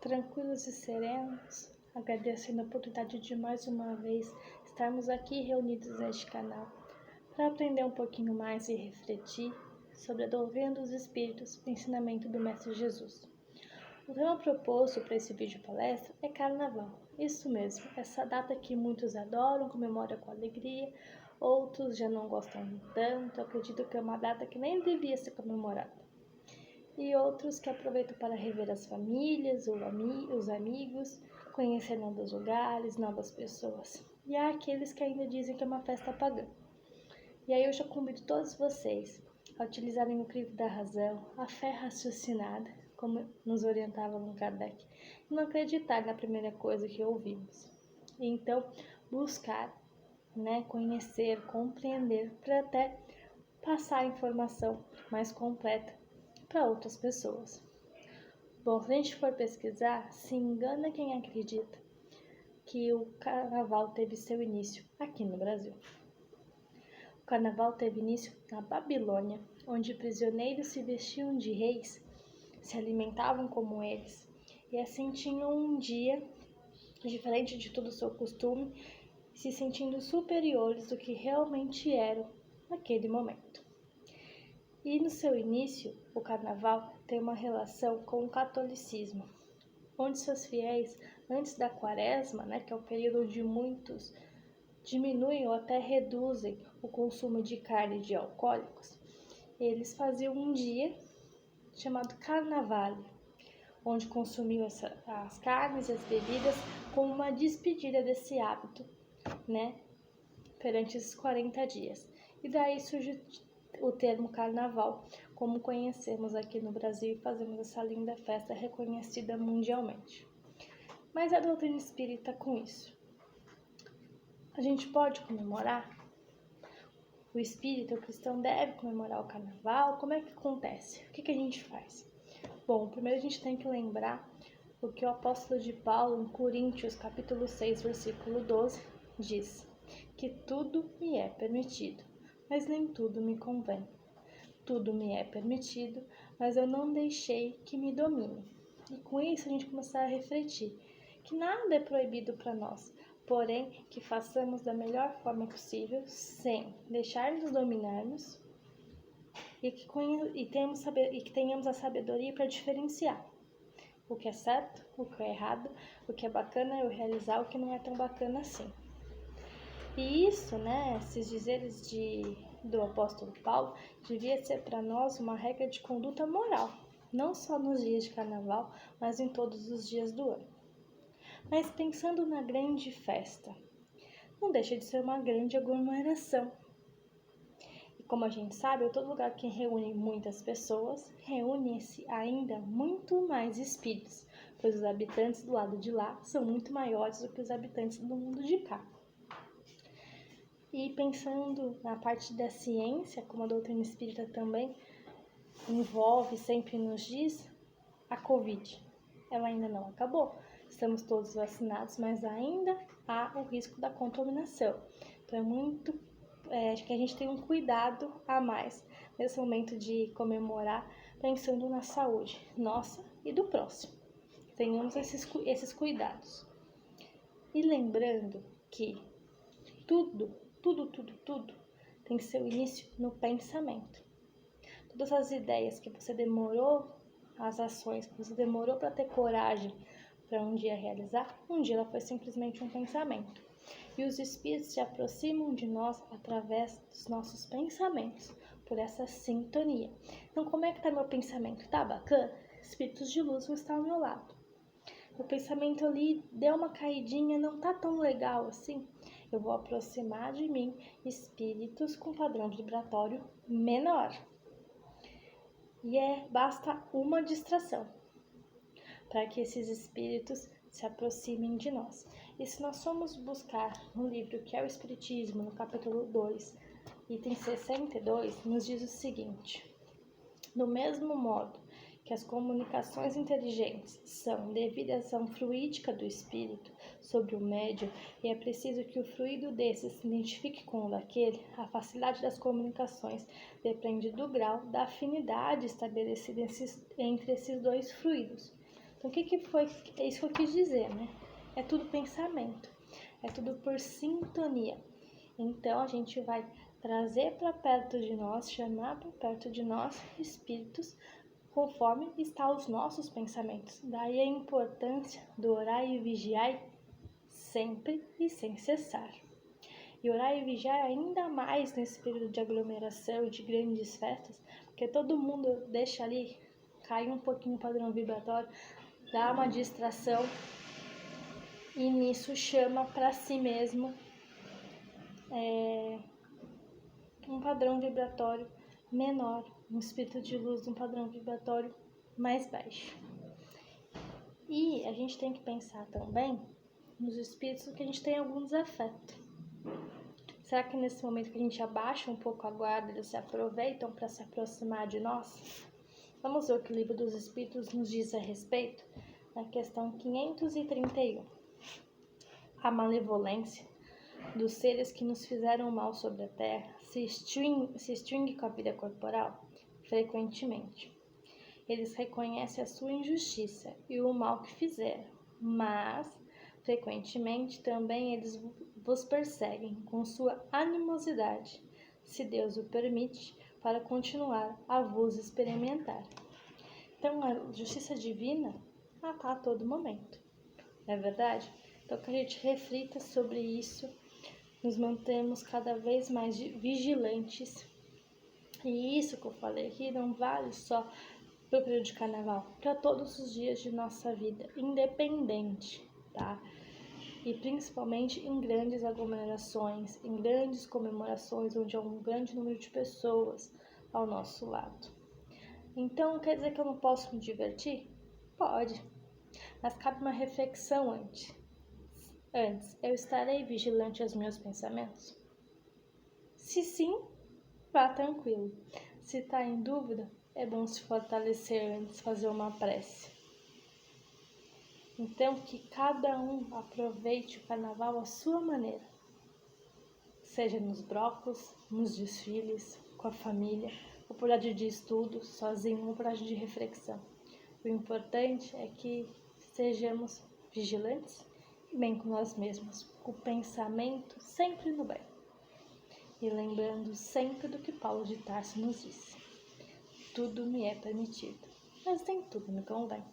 tranquilos e serenos, agradecendo a oportunidade de mais uma vez estarmos aqui reunidos neste canal para aprender um pouquinho mais e refletir sobre a doutrina dos Espíritos, o ensinamento do Mestre Jesus. O tema proposto para esse vídeo palestra é Carnaval. Isso mesmo, essa data que muitos adoram, comemoram com alegria, outros já não gostam tanto, acredito que é uma data que nem devia ser comemorada. E outros que aproveitam para rever as famílias, os amigos, conhecer novos lugares, novas pessoas. E há aqueles que ainda dizem que é uma festa pagã. E aí eu já convido todos vocês a utilizarem o crivo da razão, a fé raciocinada, como nos orientava Allan Kardec, e não acreditar na primeira coisa que ouvimos. E então buscar, conhecer, compreender, para até passar a informação mais completa para outras pessoas. Bom, se a gente for pesquisar, se engana quem acredita que o Carnaval teve seu início aqui no Brasil. O Carnaval teve início na Babilônia, onde prisioneiros se vestiam de reis, se alimentavam como eles, e assim tinham um dia diferente de todo o seu costume, se sentindo superiores do que realmente eram naquele momento. E no seu início, o Carnaval tem uma relação com o catolicismo, onde seus fiéis, antes da Quaresma, que é o período onde muitos diminuem ou até reduzem o consumo de carne e de alcoólicos, eles faziam um dia chamado Carnavale, onde consumiam as carnes e as bebidas como uma despedida desse hábito, perante esses 40 dias. E daí surge o termo Carnaval, como conhecemos aqui no Brasil e fazemos essa linda festa reconhecida mundialmente. Mas a doutrina espírita com isso? A gente pode comemorar? O espírita, o cristão, deve comemorar o Carnaval? Como é que acontece? O que a gente faz? Bom, primeiro a gente tem que lembrar o que o apóstolo de Paulo, em Coríntios, capítulo 6, versículo 12, diz: que tudo me é permitido, mas nem tudo me convém. Tudo me é permitido, mas eu não deixei que me domine. E com isso a gente começar a refletir que nada é proibido para nós, porém que façamos da melhor forma possível, sem deixar-nos dominarmos, e que tenhamos a sabedoria para diferenciar o que é certo, o que é errado, o que é bacana eu realizar, o que não é tão bacana assim. E isso, esses dizeres do apóstolo Paulo, devia ser para nós uma regra de conduta moral, não só nos dias de Carnaval, mas em todos os dias do ano. Mas pensando na grande festa, não deixa de ser uma grande aglomeração. E como a gente sabe, todo lugar que reúne muitas pessoas, reúne-se ainda muito mais espíritos, pois os habitantes do lado de lá são muito maiores do que os habitantes do mundo de cá. E pensando na parte da ciência, como a doutrina espírita também envolve, sempre nos diz, a Covid. Ela ainda não acabou. Estamos todos vacinados, mas ainda há o risco da contaminação. Então acho que a gente tem um cuidado a mais nesse momento de comemorar, pensando na saúde nossa e do próximo. Tenhamos esses cuidados. E lembrando que tudo tem seu início no pensamento. Todas as ideias que você demorou, as ações que você demorou para ter coragem para um dia realizar, um dia ela foi simplesmente um pensamento. E os espíritos se aproximam de nós através dos nossos pensamentos, por essa sintonia. Então, como é que está meu pensamento? Tá bacana? Espíritos de luz vão estar ao meu lado. O pensamento ali deu uma caidinha, não tá tão legal assim. Eu vou aproximar de mim espíritos com padrão vibratório menor. E basta uma distração para que esses espíritos se aproximem de nós. E se nós formos buscar no livro que é o Espiritismo, no capítulo 2, item 62, nos diz o seguinte: do mesmo modo que as comunicações inteligentes são devidas à fluídica do espírito sobre o médium e é preciso que o fluido desse se identifique com o daquele, a facilidade das comunicações depende do grau da afinidade estabelecida entre esses dois fluidos. Então, o que foi? É isso que eu quis dizer, né? É tudo pensamento, é tudo por sintonia. Então, a gente vai trazer para perto de nós, chamar para perto de nós espíritos conforme estão os nossos pensamentos. Daí a importância do orar e vigiar sempre e sem cessar. E orar e vigiar ainda mais nesse período de aglomeração e de grandes festas, porque todo mundo deixa ali cair um pouquinho o padrão vibratório, dá uma distração e nisso chama para si mesmo um padrão vibratório menor, um espírito de luz de um padrão vibratório mais baixo. E a gente tem que pensar também nos espíritos que a gente tem algum desafeto. Será que nesse momento que a gente abaixa um pouco a guarda, eles se aproveitam para se aproximar de nós? Vamos ver o que o Livro dos Espíritos nos diz a respeito, na questão 531. A malevolência dos seres que nos fizeram mal sobre a terra se extingue com a vida corporal frequentemente. Eles reconhecem a sua injustiça e o mal que fizeram, mas frequentemente também eles vos perseguem com sua animosidade, se Deus o permite, para continuar a vos experimentar. Então a justiça divina está a todo momento, não é verdade? Então que a gente reflita sobre isso, nos mantemos cada vez mais vigilantes. E isso que eu falei aqui não vale só para o período de carnaval, para todos os dias de nossa vida, independente, tá? E principalmente em grandes aglomerações, em grandes comemorações, onde há um grande número de pessoas ao nosso lado. Então, quer dizer que eu não posso me divertir? Pode, mas cabe uma reflexão antes. Eu estarei vigilante aos meus pensamentos? Se sim, vá tranquilo. Se está em dúvida, é bom se fortalecer antes, fazer uma prece. Então, que cada um aproveite o carnaval à sua maneira. Seja nos blocos, nos desfiles, com a família, oportunidade de estudo, sozinho, oportunidade de reflexão. O importante é que sejamos vigilantes e bem com nós mesmos, com o pensamento sempre no bem. E lembrando sempre do que Paulo de Tarso nos disse. Tudo me é permitido, mas nem tudo me convém.